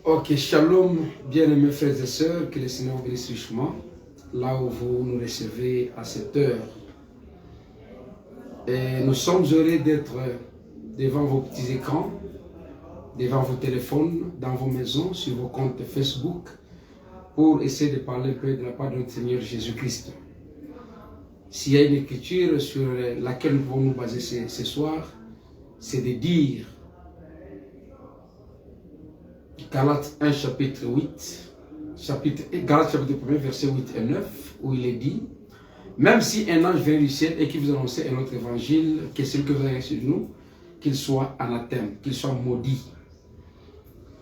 Ok, shalom, bien-aimés frères et sœurs, que le Seigneur vous bénisse richement, là où vous nous recevez à cette heure. Et nous sommes heureux d'être devant vos petits écrans, devant vos téléphones, dans vos maisons, sur vos comptes Facebook, pour essayer de parler un peu de la part de notre Seigneur Jésus-Christ. S'il y a une écriture sur laquelle nous pouvons nous baser ce soir, c'est de dire Galates 1 chapitre 8, Galates chapitre 1 verset 8 et 9, où il est dit: même si un ange vient du ciel et qui vous annonce un autre évangile, que celui que vous avez reçu de nous, qu'il soit anathème, qu'il soit maudit.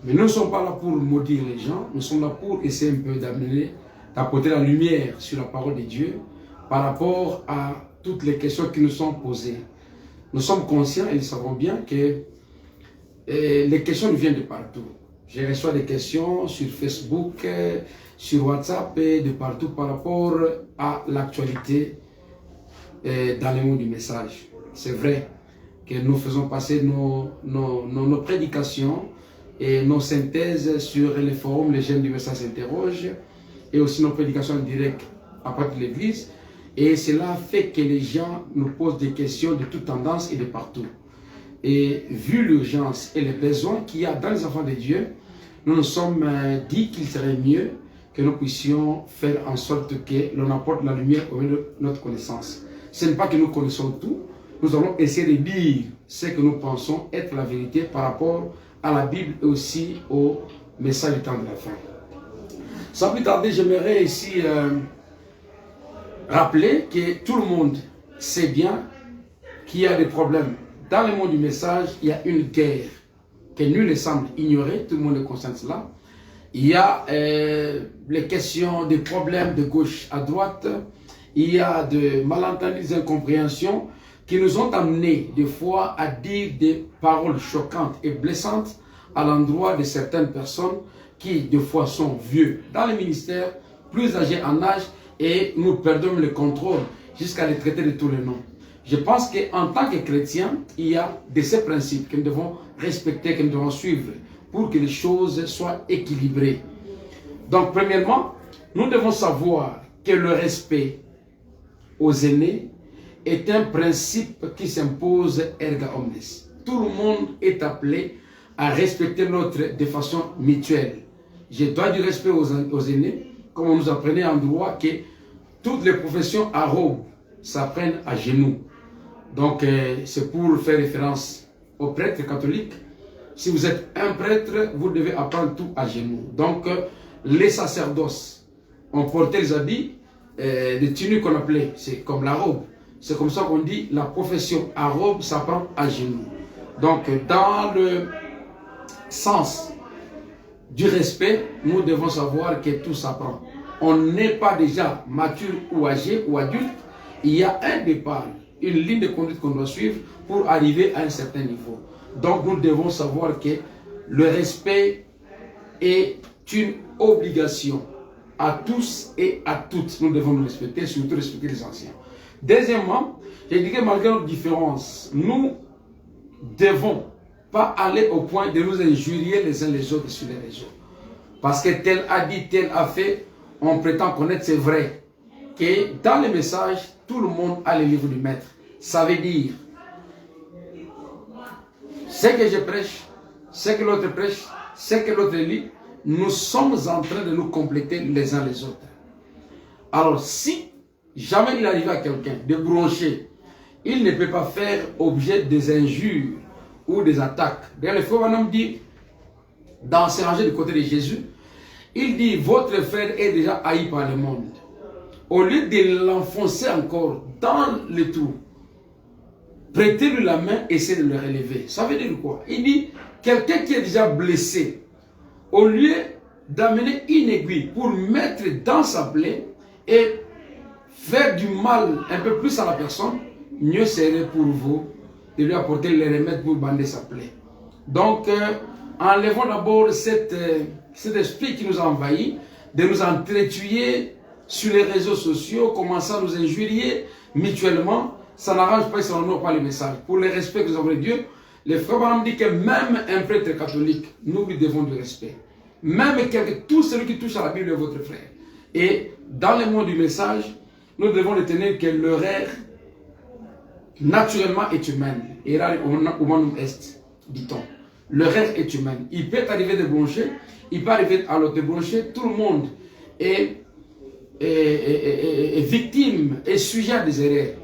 Mais nous ne sommes pas là pour maudire les gens, nous sommes là pour essayer un peu d'apporter la lumière sur la parole de Dieu par rapport à toutes les questions qui nous sont posées. Nous sommes conscients et nous savons bien que les questions nous viennent de partout. Je reçois des questions sur Facebook, sur WhatsApp et de partout par rapport à l'actualité dans le monde du message. C'est vrai que nous faisons passer nos prédications et nos synthèses sur les forums, les jeunes du message s'interrogent, et aussi nos prédications en direct à partir de l'église. Et cela fait que les gens nous posent des questions de toutes tendances et de partout. Et vu l'urgence et les besoins qu'il y a dans les enfants de Dieu, nous nous sommes dit qu'il serait mieux que nous puissions faire en sorte que l'on apporte la lumière au milieu de notre connaissance. Ce n'est pas que nous connaissons tout, nous allons essayer de dire ce que nous pensons être la vérité par rapport à la Bible et aussi au message du temps de la fin. Sans plus tarder, j'aimerais ici rappeler que tout le monde sait bien qu'il y a des problèmes. Dans le monde du message, il y a une guerre que nul ne semble ignorer, tout le monde est conscient de cela. Il y a les questions des problèmes de gauche à droite, il y a de malentendus, des incompréhensions qui nous ont amenés des fois à dire des paroles choquantes et blessantes à l'endroit de certaines personnes qui des fois sont vieux dans le ministère, plus âgés en âge, et nous perdons le contrôle jusqu'à les traiter de tous les noms. Je pense qu'en tant que chrétiens, il y a de ces principes que nous devons respecter, que nous devons suivre pour que les choses soient équilibrées. Donc, premièrement, nous devons savoir que le respect aux aînés est un principe qui s'impose erga omnes. Tout le monde est appelé à respecter l'autre de façon mutuelle. Je dois du respect aux aînés, comme on nous apprenait en droit que toutes les professions arabes s'apprennent à genoux. Donc, c'est pour faire référence aux prêtres catholiques. Si vous êtes un prêtre, vous devez apprendre tout à genoux. Donc, les sacerdoces ont porté les habits, des tenues qu'on appelait, c'est comme la robe. C'est comme ça qu'on dit, la profession arabe s'apprend à genoux. Donc, dans le sens du respect, nous devons savoir que tout s'apprend. On n'est pas déjà mature ou âgé ou adulte. Il y a un départ, une ligne de conduite qu'on doit suivre pour arriver à un certain niveau. Donc nous devons savoir que le respect est une obligation à tous et à toutes. Nous devons nous respecter, surtout respecter les anciens. Deuxièmement, j'ai dit que malgré nos différences, nous devons pas aller au point de nous injurier les uns les autres sur les réseaux. Parce que tel a dit, tel a fait, on prétend connaître, c'est vrai, que dans les messages, tout le monde a le livre du maître. Ça veut dire, ce que je prêche, ce que l'autre prêche, ce que l'autre lit, nous sommes en train de nous compléter les uns les autres. Alors, si jamais il arrive à quelqu'un de broncher, il ne peut pas faire objet des injures ou des attaques. D'ailleurs, le frère Branham dit, dans ses rangées du côté de Jésus, il dit, votre frère est déjà haï par le monde. Au lieu de l'enfoncer encore dans le trou, prêtez-lui la main, essayez de le relever. Ça veut dire quoi? Il dit, quelqu'un qui est déjà blessé, au lieu d'amener une aiguille pour mettre dans sa plaie et faire du mal un peu plus à la personne, mieux serait pour vous de lui apporter les remèdes pour bander sa plaie. Donc, enlevons d'abord cet esprit qui nous a envahis, de nous entretuer sur les réseaux sociaux, commencer à nous injurier mutuellement. Ça n'arrange pas et ça n'honore pas le message. Pour le respect que nous avons de Dieu, le frère Branham dit que même un prêtre catholique, nous lui devons du respect. Même tout celui qui touche à la Bible est votre frère. Et dans le monde du message, nous devons retenir que l'horaire, naturellement, est humaine. Era humanum est, dit-on. L'horaire est humaine. Il peut arriver de broncher, il peut arriver alors de broncher. Tout le monde est victime et sujet à des erreurs.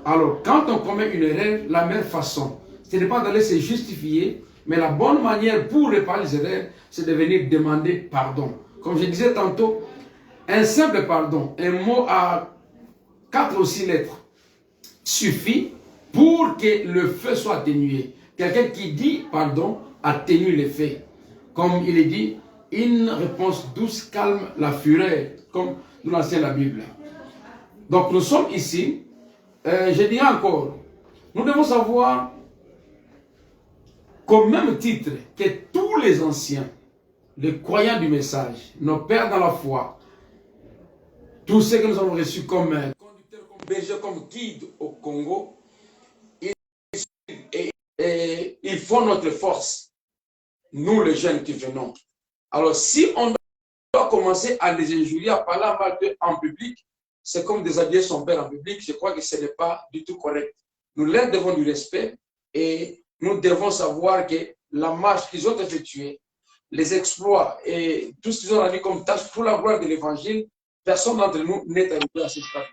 Alors, quand on commet une erreur, la meilleure façon, ce n'est pas d'aller se justifier, mais la bonne manière pour réparer les erreurs, c'est de venir demander pardon. Comme je disais tantôt, un simple pardon, un mot à 4 ou 6 lettres, suffit pour que le feu soit atténué. Quelqu'un qui dit pardon atténue les faits. Comme il est dit, une réponse douce calme la fureur, comme nous l'enseigne la Bible. Donc nous sommes ici, je dirais encore, nous devons savoir qu'au même titre que tous les anciens, les croyants du message, nos pères dans la foi, tous ceux que nous avons reçus comme conducteurs, comme bergers, comme guides au Congo, ils font notre force, nous les jeunes qui venons. Alors si on doit commencer à les injurier, à parler mal d'eux en public, c'est comme déshabiller son père en public, je crois que ce n'est pas du tout correct. Nous leur devons du respect et nous devons savoir que la marche qu'ils ont effectuée, les exploits et tout ce qu'ils ont rendu comme tâche pour la gloire de l'évangile, personne d'entre nous n'est arrivé à ce stade.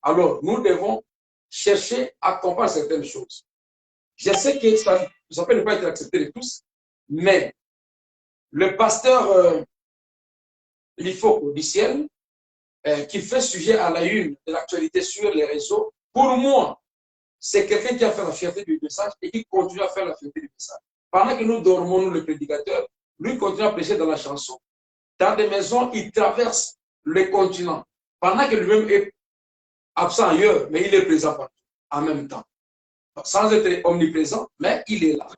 Alors, nous devons chercher à comprendre certaines choses. Je sais que ça peut ne pas être accepté de tous, mais le pasteur Lifoko du ciel, qui fait sujet à la une de l'actualité sur les réseaux, pour moi, c'est quelqu'un qui a fait la fierté du message et qui continue à faire la fierté du message. Pendant que nous dormons, nous, le prédicateur, lui continue à prêcher dans la chanson. Dans des maisons, il traverse le continent. Pendant que lui-même est absent ailleurs, mais il est présent partout en même temps. Sans être omniprésent, mais il est là.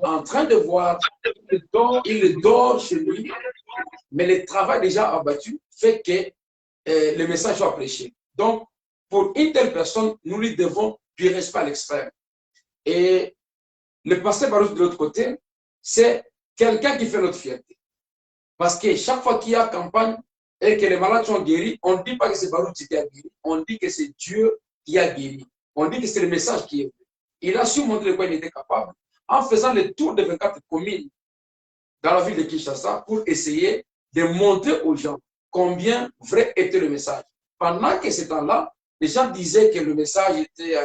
En train de voir, il dort chez lui, mais le travail déjà abattu fait que le message soit prêché. Donc, pour une telle personne, nous lui devons du respect à l'extrême. Et le pasteur Baruch de l'autre côté, c'est quelqu'un qui fait notre fierté. Parce que chaque fois qu'il y a campagne et que les malades sont guéris, on ne dit pas que c'est Baruch qui a guéri, on dit que c'est Dieu qui a guéri. On dit que c'est le message qui est venu. Il a su montrer de quoi il était capable en faisant le tour de 24 communes dans la ville de Kinshasa pour essayer de montrer aux gens combien vrai était le message. Pendant que ce temps-là, les gens disaient que le message était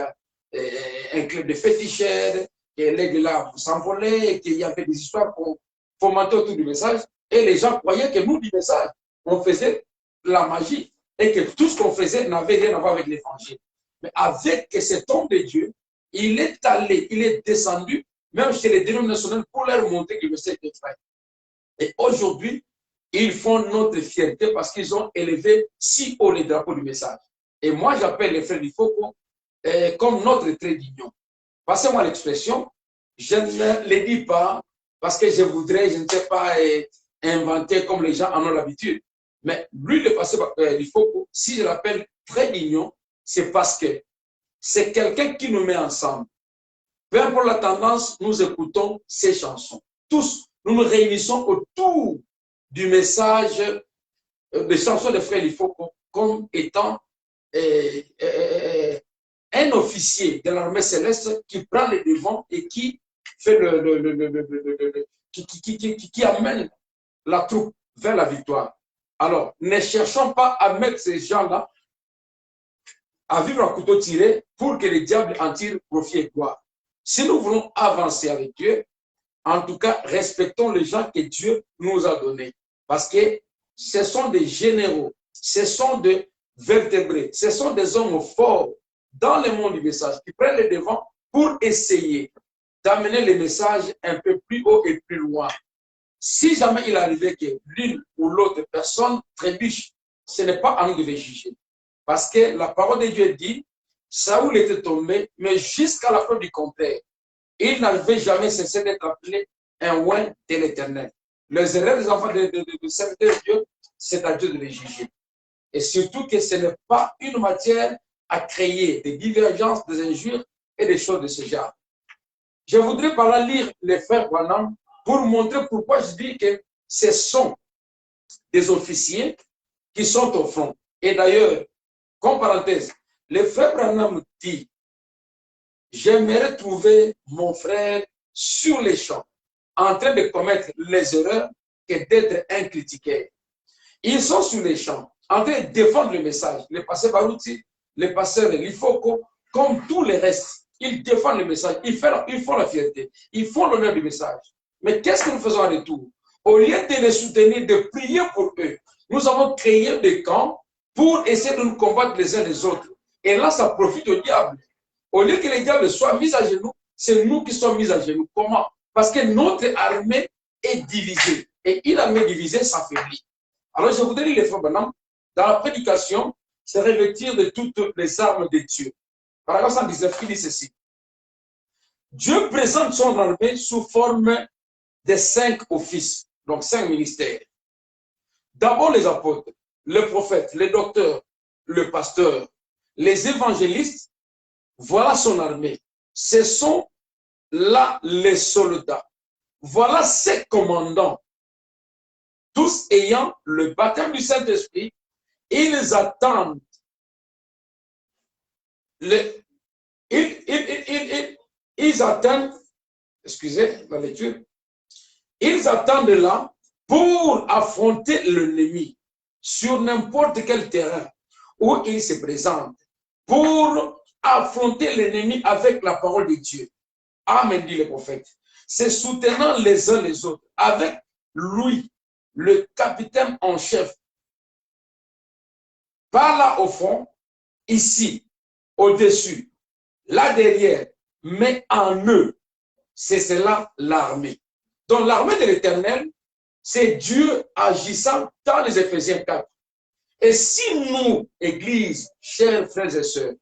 un club de féticheurs, que l'aigle là s'envolait, qu'il y avait des histoires qu'on fomentait autour du message. Et les gens croyaient que nous, du message, on faisait la magie et que tout ce qu'on faisait n'avait rien à voir avec l'évangile. Mais avec cet homme de Dieu, il est allé, il est descendu, même chez les dénominationnels, pour leur montrer que le message était vrai. Et aujourd'hui, ils font notre fierté parce qu'ils ont élevé si haut les drapeaux du message. Et moi, j'appelle les frères du Foko comme notre trait d'union. Passez-moi l'expression, je ne le dis pas parce que je voudrais, je ne sais pas, inventer comme les gens en ont l'habitude. Mais lui, le pasteur du Foko, si je l'appelle trait d'union, c'est parce que c'est quelqu'un qui nous met ensemble. Peu importe la tendance, nous écoutons ces chansons. Tous, nous nous réunissons autour du message des chansons des frères Lifoko comme étant un officier de l'armée céleste qui prend les devants et qui fait qui amène la troupe vers la victoire. Alors, ne cherchons pas à mettre ces gens-là à vivre à couteau tiré pour que les diables en tirent profit et gloire. Si nous voulons avancer avec Dieu, en tout cas, respectons les gens que Dieu nous a donnés. Parce que ce sont des généraux, ce sont des vertébrés, ce sont des hommes forts dans le monde du message qui prennent les devants pour essayer d'amener le message un peu plus haut et plus loin. Si jamais il arrivait que l'une ou l'autre personne trébuche, ce n'est pas à nous de les juger. Parce que la parole de Dieu dit, Saoul était tombé, mais jusqu'à la fin du contraire, il n'avait jamais cessé d'être appelé un oint de l'Éternel. Les erreurs des enfants de servir Dieu, c'est à Dieu de les juger. Et surtout que ce n'est pas une matière à créer des divergences, des injures et des choses de ce genre. Je voudrais par là lire les frères Branham pour montrer pourquoi je dis que ce sont des officiers qui sont au front. Et d'ailleurs, comme parenthèse, le frère Branham dit, j'aimerais trouver mon frère sur les champs, en train de commettre les erreurs que d'être un critiqueur. Ils sont sur les champs, en train de défendre le message. Le pasteur Barouti, le pasteur Lifoko, comme tous les restes, ils défendent le message, ils font la fierté, ils font l'honneur du message. Mais qu'est-ce que nous faisons en retour? Au lieu de les soutenir, de prier pour eux, nous avons créé des camps pour essayer de nous combattre les uns les autres. Et là, ça profite au diable. Au lieu que les diables soient mis à genoux, c'est nous qui sommes mis à genoux. Comment? Parce que notre armée est divisée. Et une armée divisée s'affaiblit. Alors, je voudrais dire, les frères Branham, dans la prédication, c'est revêtir de toutes les armes de Dieu. Paragraphe 119, il dit ceci. Dieu présente son armée sous forme de 5 offices, donc 5 ministères. D'abord les apôtres, le prophète, le docteur, le pasteur, les évangélistes. Voilà son armée. Ce sont là les soldats. Voilà ses commandants. Tous ayant le baptême du Saint-Esprit, ils attendent ils attendent, excusez la lecture, ils attendent là pour affronter l'ennemi sur n'importe quel terrain où il se présente, pour affronter l'ennemi avec la parole de Dieu. Amen, dit le prophète. Se soutenant les uns les autres, avec lui, le capitaine en chef, pas là au fond, ici, au-dessus, là derrière, mais en eux. C'est cela l'armée. Donc l'armée de l'Éternel, c'est Dieu agissant dans les Éphésiens 4. Et si nous, Église, chers frères et sœurs,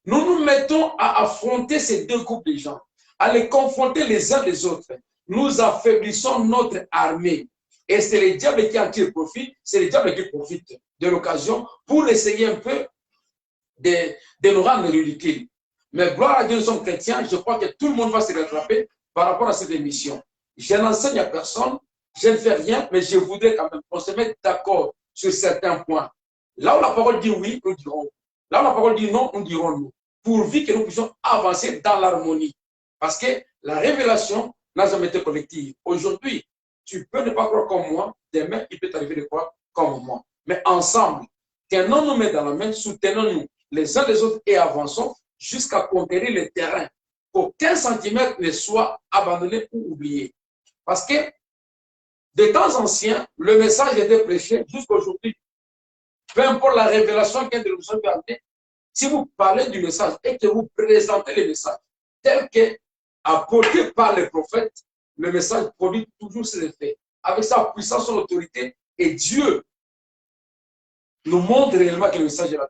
nous nous mettons à affronter ces deux groupes de gens, à les confronter les uns les autres, nous affaiblissons notre armée. Et c'est le diable qui en tire profit, c'est le diable qui profite de l'occasion pour essayer un peu de nous rendre ridicules. Mais gloire à Dieu, nous sommes chrétiens, je crois que tout le monde va se rattraper par rapport à cette émission. Je n'enseigne à personne, je ne fais rien, mais je voudrais quand même qu'on se mette d'accord sur certains points. Là où la parole dit oui, nous dirons. Là où la parole dit non, nous dirons non. Pourvu que nous puissions avancer dans l'harmonie. Parce que la révélation n'a jamais été collective. Aujourd'hui, tu peux ne pas croire comme moi, demain, il peut t'arriver de croire comme moi. Mais ensemble, tenons-nous main dans la main, soutenons-nous les uns les autres et avançons jusqu'à conquérir le terrain. Qu'aucun centimètre ne soit abandonné ou oublié. Parce que, de temps anciens, le message était prêché jusqu'à aujourd'hui. Peu importe la révélation qu'un de nous a amenée, si vous parlez du message et que vous présentez le message tel que apporté par les prophètes, le message produit toujours ses effets. Avec sa puissance, son autorité, et Dieu nous montre réellement que le message est là.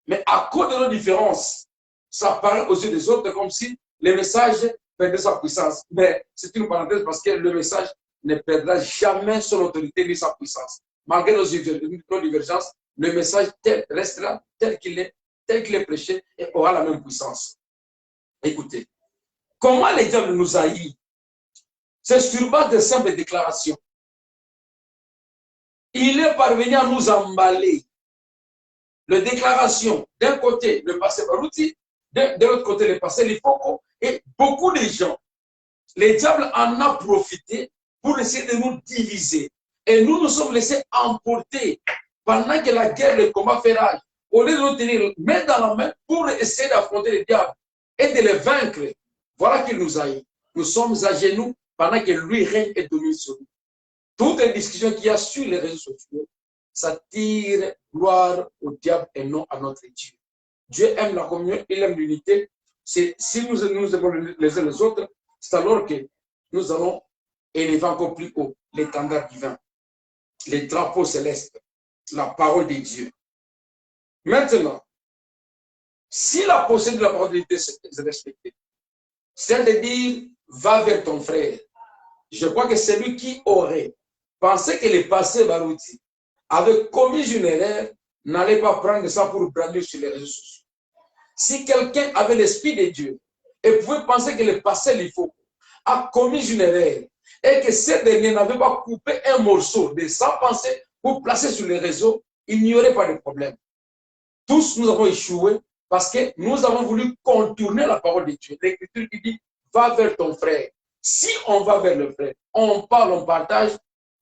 Mais à cause de nos différences, ça paraît aux yeux des autres comme si le message perdait sa puissance. Mais c'est une parenthèse parce que le message ne perdra jamais son autorité ni sa puissance. Malgré nos divergences, le message restera tel qu'il est prêché et aura la même puissance. Écoutez, comment les diables nous haïssent? C'est sur base de simples déclarations. Il est parvenu à nous emballer. Les déclarations, d'un côté, le pasteur Barouti, de l'autre côté, le pasteur Lifoko, et beaucoup de gens. Les diables en ont profité pour essayer de nous diviser. Et nous nous sommes laissés emporter pendant que la guerre, le combat fait rage. Au lieu de nous tenir main dans la main pour essayer d'affronter les diables et de les vaincre. Voilà qu'il nous haït. Nous sommes à genoux pendant que lui règne et domine sur nous. Toutes les discussions qu'il y a sur les réseaux sociaux, ça tire gloire au diable et non à notre Dieu. Dieu aime la communion, il aime l'unité. Si nous aimons les uns les autres, c'est alors que nous allons élever encore plus haut l'étendard divin, les drapeaux célestes, la parole de Dieu. Maintenant, si la possédée de la parole de Dieu est respectée, c'est de dire, va vers ton frère. Je crois que celui qui aurait pensé que le passé Barouti avait commis une erreur, n'allait pas prendre ça pour brandir sur les réseaux sociaux. Si quelqu'un avait l'esprit de Dieu et pouvait penser que le passé Lifoko a commis une erreur et que ce dernier n'avait pas coupé un morceau de sa pensée pour placer sur les réseaux, il n'y aurait pas de problème. Tous, nous avons échoué parce que nous avons voulu contourner la parole de Dieu. L'Écriture qui dit, va vers ton frère. Si on va vers le frère, on parle, on partage,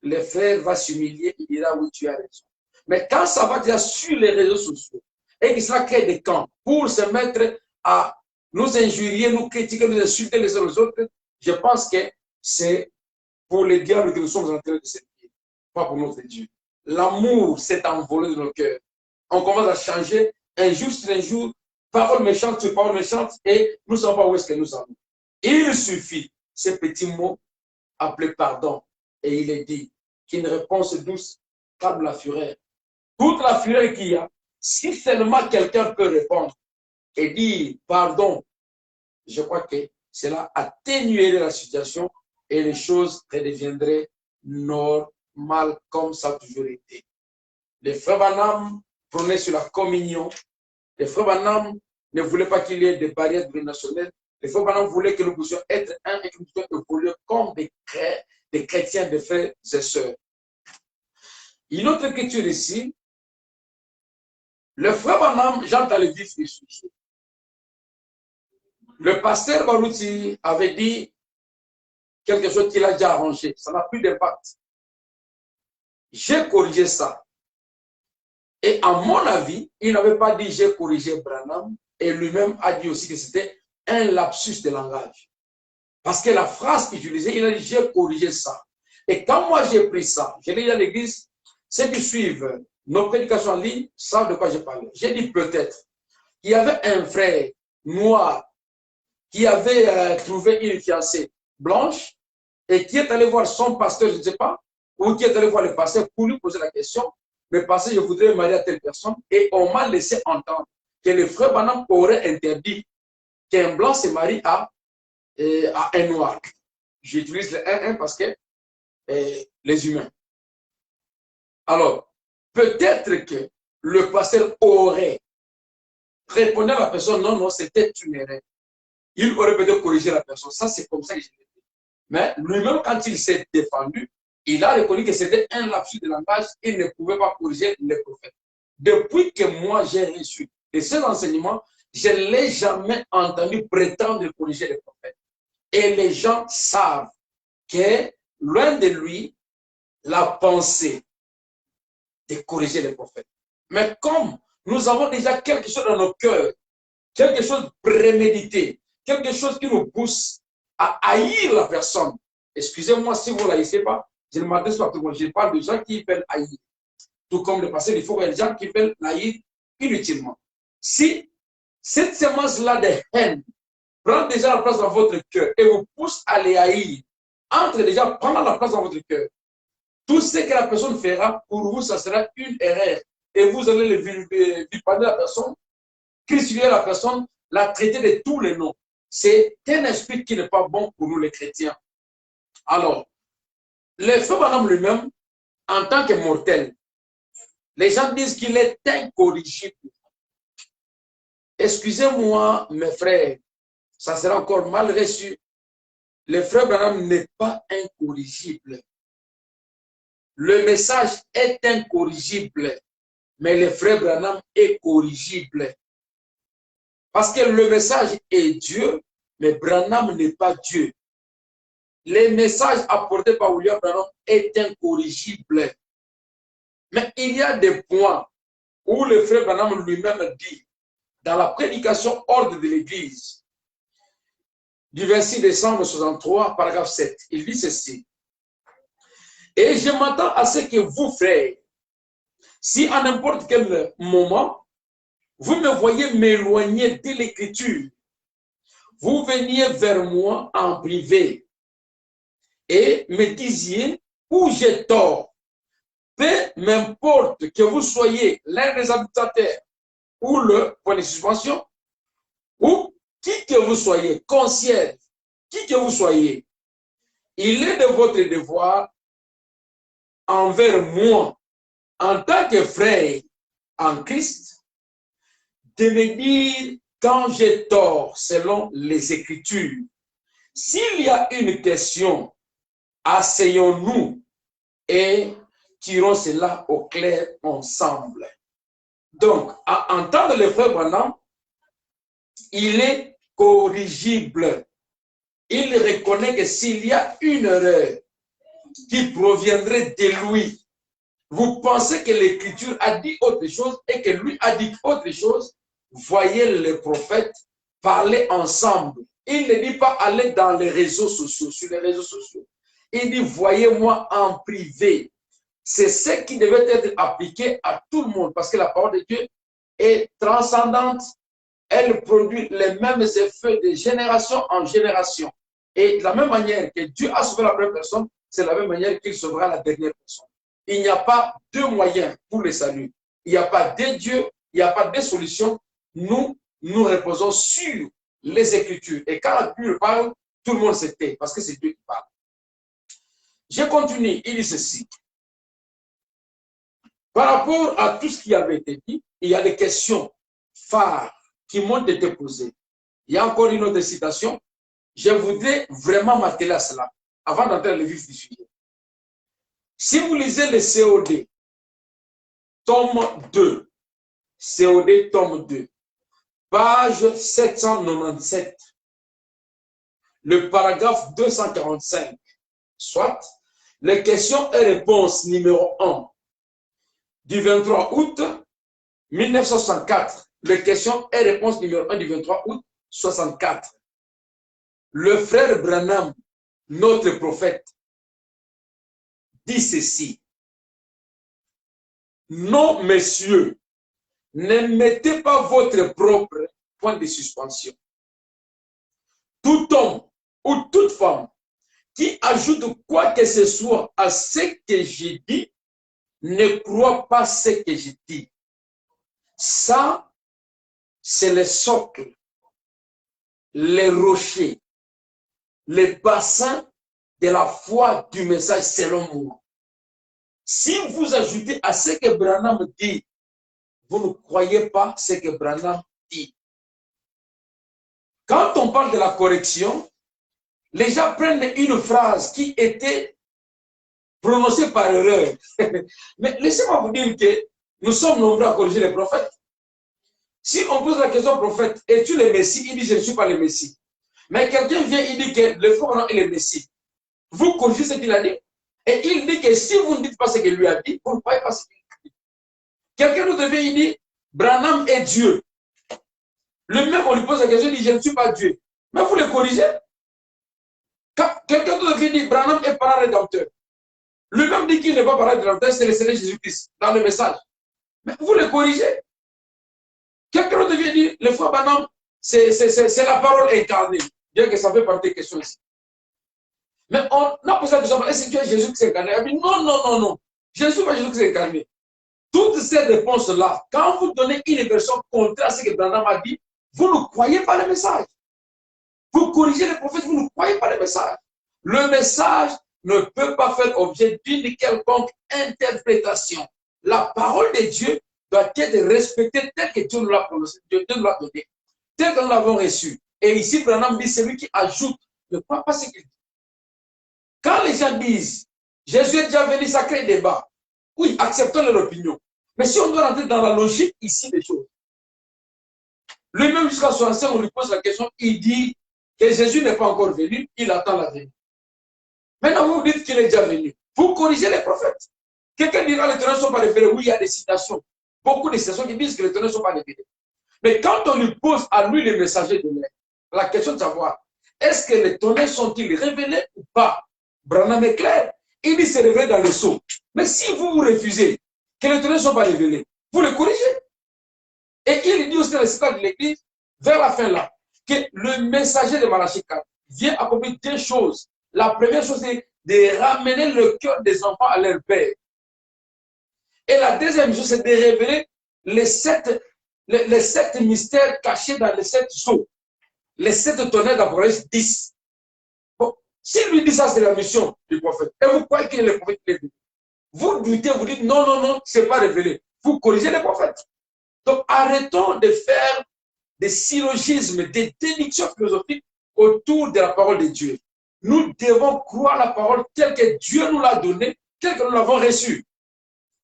le frère va s'humilier, il dira, oui, tu as raison. Mais quand ça va déjà sur les réseaux sociaux et qu'il sera créé des camps pour se mettre à nous injurier, nous critiquer, nous insulter les uns les autres, je pense que c'est pour les diables que nous sommes en train de servir, pas pour notre Dieu. L'amour s'est envolé de nos cœurs. On commence à changer un jour sur un jour, parole méchante sur parole méchante, et nous ne savons pas où est-ce que nous allons. Il suffit, ces petits mots appelés pardon, et il est dit qu'une réponse douce calme la fureur. Toute la fureur qu'il y a, si seulement quelqu'un peut répondre et dire pardon, je crois que cela atténuerait la situation et les choses redeviendraient normales comme ça a toujours été. Les frères Branham prenaient sur la communion. Les frères Branham ne voulaient pas qu'il y ait des barrières nationales. Les frères Branham voulaient que nous puissions être un et que nous puissions évoluer comme des chrétiens, des frères et sœurs. Une autre écriture ici, le frère Branham, j'entends le vif du sujet. Le pasteur Balouti avait dit quelque chose qu'il a déjà arrangé. Ça n'a plus d'impact. J'ai corrigé ça. Et à mon avis, il n'avait pas dit j'ai corrigé Branham, et lui-même a dit aussi que c'était un lapsus de langage. Parce que la phrase qu'il utilisait, il a dit j'ai corrigé ça. Et quand moi j'ai pris ça, j'ai dit à l'église, ceux qui suivent nos prédications en ligne savent de quoi je parle. J'ai dit peut-être qu'il y avait un frère noir qui avait trouvé une fiancée blanche et qui est allé voir son pasteur, je ne sais pas, ou qui est allé voir le pasteur pour lui poser la question, mais pasteur, je voudrais me marier à telle personne, et on m'a laissé entendre que le frère Branham aurait interdit qu'un blanc se marie à un noir. J'utilise le 1-1 parce que les humains. Alors, peut-être que le pasteur aurait répondu à la personne, non, non, c'était une erreur. Il aurait peut-être corrigé la personne. Ça, c'est comme ça que je l'ai dit. Mais lui-même, quand il s'est défendu, il a reconnu que c'était un lapsus de langage. Il ne pouvait pas corriger les prophètes. Depuis que moi, j'ai reçu de ces enseignements, je ne l'ai jamais entendu prétendre corriger les prophètes. Et les gens savent que, loin de lui, la pensée de corriger les prophètes. Mais comme nous avons déjà quelque chose dans nos cœurs, quelque chose de prémédité, quelque chose qui nous pousse à haïr la personne. Excusez-moi si vous ne l'haïssez pas, je ne m'adresse pas à tout le monde. Je parle de gens qui veulent haïr. Tout comme le passé, il faut qu'il y ait des gens qui veulent haïr inutilement. Si cette semence-là de haine prend déjà la place dans votre cœur et vous pousse à les haïr, entre déjà prendre la place dans votre cœur, tout ce que la personne fera, pour vous, ça sera une erreur. Et vous allez le vilipender la personne, critiquer la personne, la traiter de tous les noms. C'est un esprit qui n'est pas bon pour nous les chrétiens. Alors, le frère Branham lui-même, en tant que mortel, les gens disent qu'il est incorrigible. Excusez-moi, mes frères, ça sera encore mal reçu. Le frère Branham n'est pas incorrigible. Le message est incorrigible, mais le frère Branham est corrigible. Parce que le message est Dieu, mais Branham n'est pas Dieu. Le message apporté par William Branham est incorrigible. Mais il y a des points où le frère Branham lui-même dit, dans la prédication ordre de l'Église, du 26 décembre 63, paragraphe 7, il dit ceci. Et je m'attends à ce que vous, frères, si à n'importe quel moment, vous me voyez m'éloigner de l'Écriture, vous veniez vers moi en privé et me disiez où j'ai tort. Peu m'importe que vous soyez l'un des habitateurs ou le point de suspension, ou qui que vous soyez, concierge, qui que vous soyez, il est de votre devoir envers moi, en tant que frère en Christ, de me dire quand j'ai tort selon les Écritures. S'il y a une question, asseyons-nous et tirons cela au clair ensemble. Donc, à entendre le frère Branham, il est corrigible. Il reconnaît que s'il y a une erreur qui proviendrait de lui, vous pensez que l'Écriture a dit autre chose et que lui a dit autre chose, voyez les prophètes parler ensemble. Il ne dit pas aller dans les réseaux sociaux, sur les réseaux sociaux. Il dit, voyez-moi en privé. C'est ce qui devait être appliqué à tout le monde parce que la parole de Dieu est transcendante. Elle produit les mêmes effets de génération en génération. Et de la même manière que Dieu a sauvé la première personne, c'est de la même manière qu'il sauvera la dernière personne. Il n'y a pas deux moyens pour le salut. Il n'y a pas deux dieux, il n'y a pas deux solutions. Nous reposons sur les Écritures. Et quand la Bible parle, tout le monde se tait parce que c'est Dieu qui parle. Je continue, il dit ceci. Par rapport à tout ce qui avait été dit, il y a des questions phares qui m'ont été posées. Il y a encore une autre citation. Je voudrais vraiment m'atteler à cela avant d'entrer dans le vif du sujet. Si vous lisez le COD, tome 2, COD, tome 2, page 797, le paragraphe 245, soit les questions et réponses numéro 1 du 23 août 1964, les questions et réponses numéro 1 du 23 août 64. Le frère Branham, notre prophète, dit ceci. Non, messieurs, ne mettez pas votre propre point de suspension. Tout homme ou toute femme qui ajoute quoi que ce soit à ce que j'ai dit, ne croit pas ce que j'ai dit. Ça, c'est le socle, les rochers, les bassins de la foi du message selon moi. Si vous ajoutez à ce que Branham dit, vous ne croyez pas ce que Branham dit. Quand on parle de la correction, les gens prennent une phrase qui était prononcée par erreur. Mais laissez-moi vous dire que nous sommes nombreux à corriger les prophètes. Si on pose la question au prophète, es-tu le Messie? Il dit, je ne suis pas le Messie. Mais quelqu'un vient, il dit que le frère est le Messie. Vous corrigez ce qu'il a dit. Et il dit que si vous ne dites pas ce qu'il lui a dit, vous ne croyez pas ce qu'il a dit. Quelqu'un d'autre vient, il dit, Branham est Dieu. Le même, on lui pose la question, il dit, je ne suis pas Dieu. Mais vous le corrigez. Quelqu'un d'autre vient, il dit, Branham est parent rédempteur. Le même dit qu'il n'est pas parent rédempteur, c'est le Seigneur Jésus-Christ, dans le message. Mais vous le corrigez. Quelqu'un d'autre vient dire, le frère Branham, c'est la parole incarnée. Bien que ça fait partie des questions ici. Mais on a posé la question, est-ce que tu es Jésus qui s'est incarné? Il dit, non, non, non, non. Je ne suis pas Jésus qui s'est incarné. Toutes ces réponses-là, quand vous donnez une version contraire à ce que Branham a dit, vous ne croyez pas le message. Vous corrigez les prophètes, vous ne croyez pas le message. Le message ne peut pas faire objet d'une quelconque interprétation. La parole de Dieu doit être respectée telle que Dieu nous l'a prononcée, Dieu nous l'a donnée, telle que nous l'avons reçue. Et ici, Branham dit, celui qui ajoute ne croit pas ce qu'il dit. Quand les gens disent, Jésus est déjà venu, ça crée débat. Oui, acceptons leur opinion. Mais si on doit rentrer dans la logique ici des choses, lui-même jusqu'à 65, on lui pose la question, il dit que Jésus n'est pas encore venu, il attend la venue. Maintenant, vous dites qu'il est déjà venu. Vous corrigez les prophètes. Quelqu'un dira que les ténèbres ne sont pas révélés. Oui, il y a des citations. Beaucoup de citations qui disent que les ténèbres ne sont pas révélés. Mais quand on lui pose à lui les messagers de l'air, la question de savoir, est-ce que les tonnerres sont-ils révélés ou pas? Branham est clair. Il dit c'est révélé dans le sceau. Mais si vous refusez que les tonnerres ne sont pas révélés, vous les corrigez. Et il dit aussi dans le citat de l'Église, vers la fin là, que le messager de Malachie 4 vient accomplir deux choses. La première chose, c'est de ramener le cœur des enfants à leur père. Et la deuxième chose, c'est de révéler les sept mystères cachés dans les 7 sceaux. Les 7 tonnerres d'Apocalypse 10. Bon, s'il lui dit ça, c'est la mission du prophète. Et vous croyez qu'il est le prophète qui l'a dit. Vous doutez, vous dites non, non, non, ce n'est pas révélé. Vous corrigez les prophètes. Donc arrêtons de faire des syllogismes, des déductions philosophiques autour de la parole de Dieu. Nous devons croire la parole telle que Dieu nous l'a donnée, telle que nous l'avons reçue.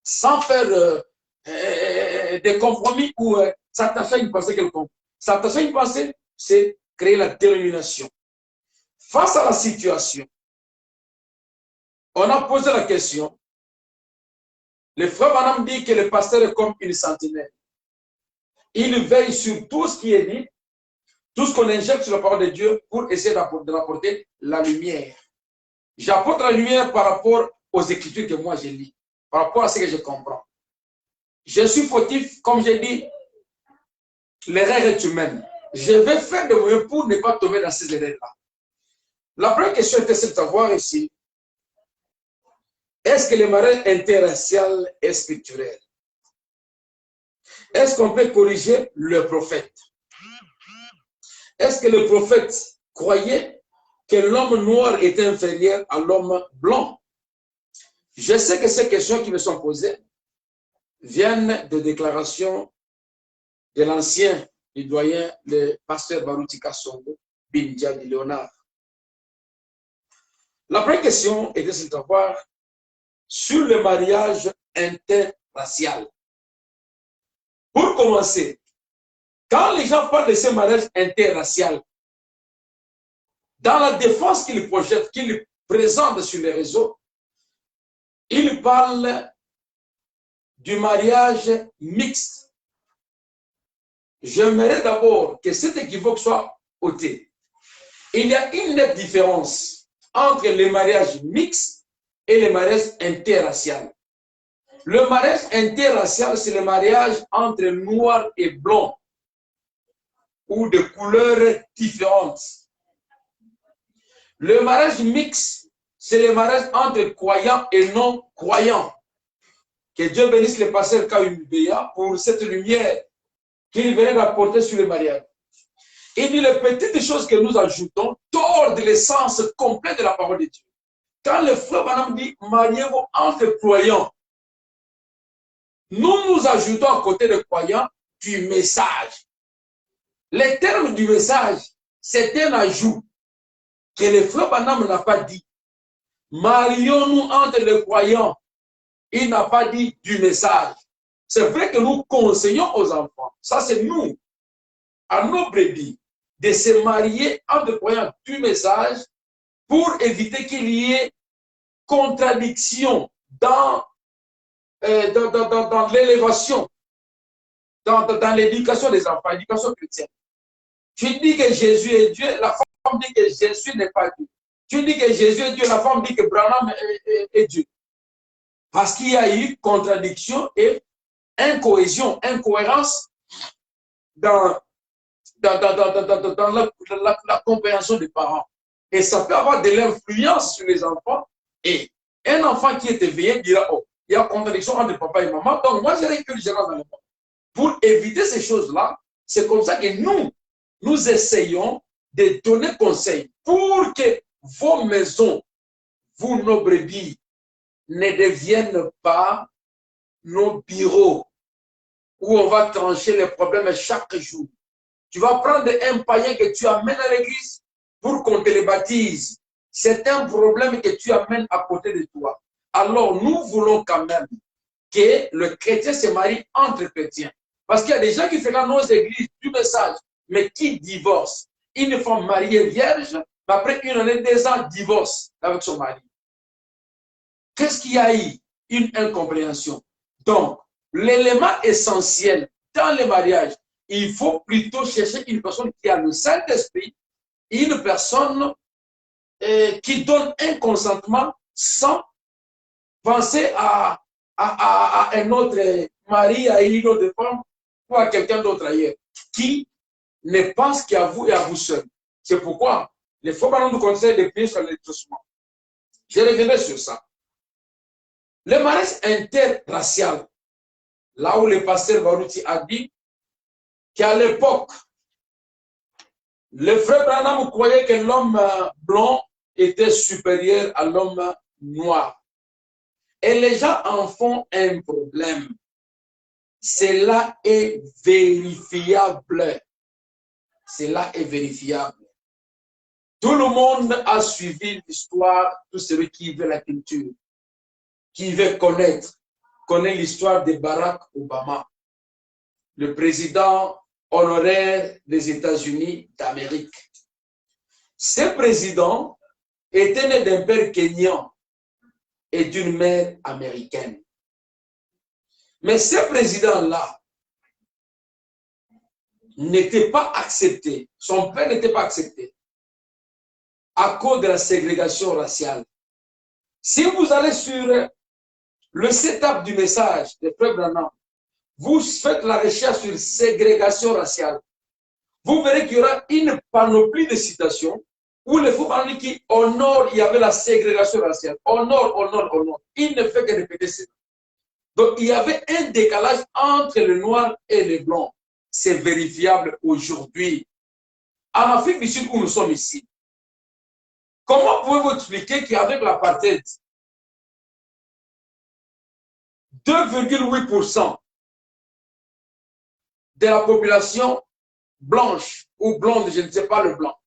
sans faire des compromis ou s'attacher à une pensée quelconque. S'attacher à une pensée, c'est créer la détermination. Face à la situation, on a posé la question. Le frère Branham dit que le pasteur est comme une sentinelle. Il veille sur tout ce qui est dit, tout ce qu'on injecte sur la parole de Dieu pour essayer d'apporter la lumière. J'apporte la lumière par rapport aux écritures que moi je lis, par rapport à ce que je comprends. Je suis fautif, comme j'ai dit, l'erreur est humaine. Je vais faire de mieux pour ne pas tomber dans ces erreurs-là. La première question était de savoir ici, est-ce que le mariage interracial est spirituel? Est-ce qu'on peut corriger le prophète? Est-ce que le prophète croyait que l'homme noir était inférieur à l'homme blanc? Je sais que ces questions qui me sont posées viennent de déclarations de l'ancien, du doyen, le pasteur Baruti Kasongo, Bindia de Léonard. La première question était de savoir sur le mariage interracial. Pour commencer, quand les gens parlent de ce mariage interracial, dans la défense qu'ils projettent, qu'ils présentent sur les réseaux, ils parlent du mariage mixte. J'aimerais d'abord que cet équivoque soit ôté. Il y a une nette différence entre le mariage mixte et le mariage interracial. Le mariage interracial, c'est le mariage entre noir et blanc ou de couleurs différentes. Le mariage mixte, c'est le mariage entre croyants et non-croyants. Que Dieu bénisse le pasteur Kaoumbéa pour cette lumière qu'il venait d'apporter sur le mariage. Il dit les petites choses que nous ajoutons tordent l'essence complète de la parole de Dieu. Quand le frère Branham dit mariez-vous entre croyants, nous ajoutons à côté de croyants du message. Les termes du message, c'est un ajout que le frère Branham n'a pas dit. Marions-nous entre les croyants. Il n'a pas dit du message. C'est vrai que nous conseillons aux enfants, ça c'est nous, à nos brebis, de se marier entre les croyants du message pour éviter qu'il y ait contradiction dans l'élévation, dans l'éducation des enfants, l'éducation chrétienne. Tu dis que Jésus est Dieu, la femme dit que Jésus n'est pas Dieu. Tu dis que Jésus est Dieu, la femme dit que Branham est Dieu. Parce qu'il y a eu contradiction et incohésion, incohérence dans la compréhension des parents. Et ça peut avoir de l'influence sur les enfants. Et un enfant qui est éveillé dira, oh, il y a contradiction entre papa et maman, donc moi je recule, je rentre dans le monde. Pour éviter ces choses-là, c'est comme ça que nous essayons de donner conseil pour que vos maisons, vous, nos brebis, ne deviennent pas nos bureaux où on va trancher les problèmes chaque jour. Tu vas prendre un païen que tu amènes à l'église pour qu'on te le baptise. C'est un problème que tu amènes à côté de toi. Alors, nous voulons quand même que le chrétien se marie entre chrétiens. Parce qu'il y a des gens qui font nos églises du message, mais qui divorcent. Une femme mariée vierge, mais après une année, 2 ans, divorce avec son mari. Qu'est-ce qu'il y a eu? Une incompréhension. Donc, l'élément essentiel dans le mariage, il faut plutôt chercher une personne qui a le Saint-Esprit, une personne qui donne un consentement sans penser à un autre mari, à une autre femme ou à quelqu'un d'autre ailleurs, qui ne pense qu'à vous et à vous seul. C'est pourquoi les faux parents nous conseillent de prier sur l'électricement. Je reviendrai sur ça. Le mariage interracial, là où le pasteur Baruti a dit qu'à l'époque, le frère Branham croyait que l'homme blanc était supérieur à l'homme noir. Et les gens en font un problème. Cela est vérifiable. Cela est vérifiable. Tout le monde a suivi l'histoire, tout celui qui veut la culture, qui veut connaître. connaît l'histoire de Barack Obama, le président honoraire des États-Unis d'Amérique. Ce président était né d'un père kényan et d'une mère américaine. Mais ce président-là n'était pas accepté, son père n'était pas accepté à cause de la ségrégation raciale. Si vous allez sur le setup du message de Frère Branham, vous faites la recherche sur ségrégation raciale, vous verrez qu'il y aura une panoplie de citations où les faux parler qui, au nord, il y avait la ségrégation raciale. Au nord, au nord, au nord. Il ne fait que répéter ça. Donc, il y avait un décalage entre le noir et le blanc. C'est vérifiable aujourd'hui. En Afrique du Sud, où nous sommes ici, comment pouvez-vous expliquer qu'avec l'apartheid, 2,8% de la population blanche ou blonde, je ne sais pas le blanc,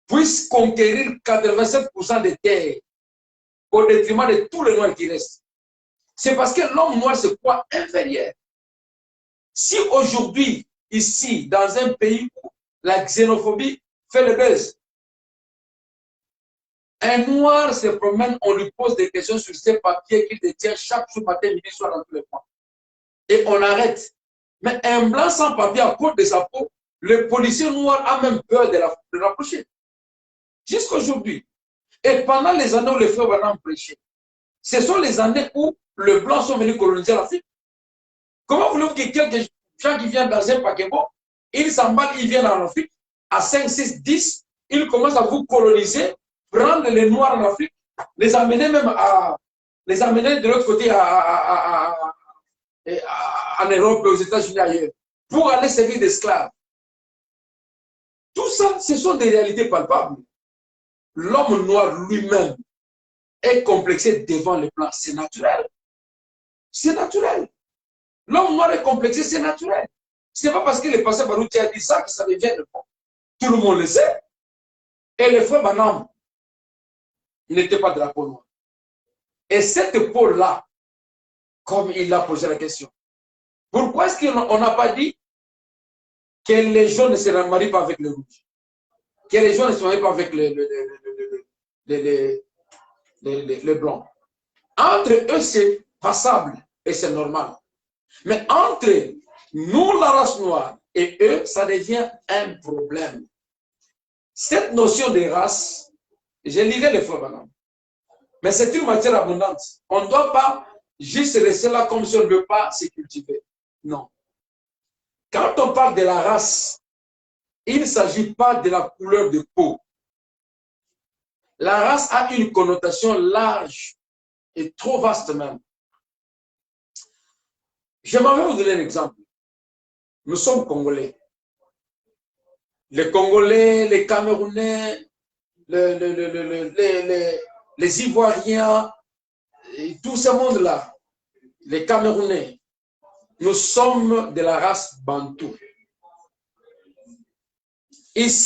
puisse conquérir 87% des terres au détriment de tous les noirs qui restent? C'est parce que l'homme noir se croit inférieur. Si aujourd'hui, ici, dans un pays où la xénophobie fait le buzz, un noir se promène, on lui pose des questions sur ses papiers qu'il détient chaque jour, matin, midi, soir, dans tous les points. Et on arrête. Mais un blanc sans papier à cause de sa peau, le policier noir a même peur de l'approcher. Jusqu'à aujourd'hui. Et pendant les années où les frères Branham prêchaient, ce sont les années où les blancs sont venus coloniser l'Afrique. Comment voulez-vous que quelques gens qui viennent dans un paquebot, ils s'emballent, ils viennent en Afrique, à 5, 6, 10, ils commencent à vous coloniser, prendre les noirs en Afrique, les amener même à, les amener de l'autre côté en Europe, aux États-Unis, ailleurs, pour aller servir d'esclaves. Tout ça, ce sont des réalités palpables. L'homme noir lui-même est complexé devant les blancs. C'est naturel. C'est naturel. L'homme noir est complexé, c'est naturel. Ce n'est pas parce que le pasteur Barouti a dit ça que ça devient le bon. Tout le monde le sait. Et le frère Branham n'était pas de la peau noire. Et cette peau-là, comme il a posé la question, pourquoi est-ce qu'on n'a pas dit que les jaunes ne se marient pas avec le rouge? Que les jaunes ne se marient pas avec les blancs? Entre eux, c'est passable et c'est normal. Mais entre nous, la race noire, et eux, ça devient un problème. Cette notion de race, je lirai les frères Branham, mais c'est une matière abondante. On ne doit pas juste laisser là comme si on ne veut pas se cultiver. Non. Quand on parle de la race, il ne s'agit pas de la couleur de peau. La race a une connotation large et trop vaste même. J'aimerais vous donner un exemple. Nous sommes Congolais. Les Congolais, les Camerounais, les Ivoiriens, et tout ce monde-là, les Camerounais, nous sommes de la race bantou. Ici,